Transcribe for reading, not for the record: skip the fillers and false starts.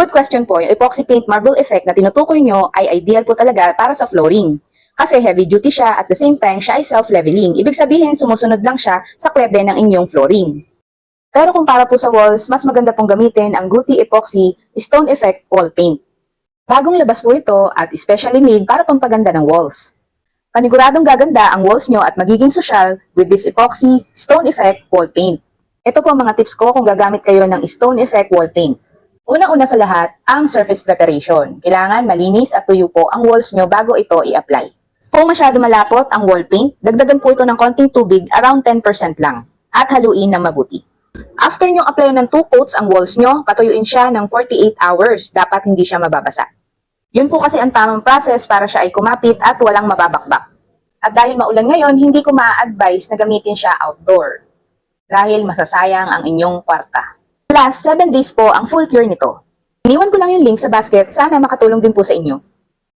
Good question po, yung epoxy paint marble effect na tinutukoy nyo ay ideal po talaga para sa flooring. Kasi heavy duty siya at the same time siya ay self-leveling. Ibig sabihin sumusunod lang siya sa klebe ng inyong flooring. Pero kung para po sa walls, mas maganda pong gamitin ang Guti Epoxy Stone Effect Wall Paint. Bagong labas po ito at especially made para pampaganda ng walls. Paniguradong gaganda ang walls nyo at magiging sosyal with this Epoxy Stone Effect Wall Paint. Ito po ang mga tips ko kung gagamit kayo ng Stone Effect Wall Paint. Una-una sa lahat, ang surface preparation. Kailangan malinis at tuyo po ang walls nyo bago ito i-apply. Kung masyado malapot ang wall paint, dagdagan po ito ng konting tubig, around 10% lang, at haluin ng mabuti. After nyo apply ng 2 coats ang walls nyo, patuyuin siya ng 48 hours, dapat hindi siya mababasa. Yun po kasi ang tamang process para siya ay kumapit at walang mababakbak. At dahil maulan ngayon, hindi ko ma-advise na gamitin siya outdoor. Dahil masasayang ang inyong kwarta. Plus, 7 days po ang full cure nito. Iniwan ko lang yung link sa basket, sana makatulong din po sa inyo.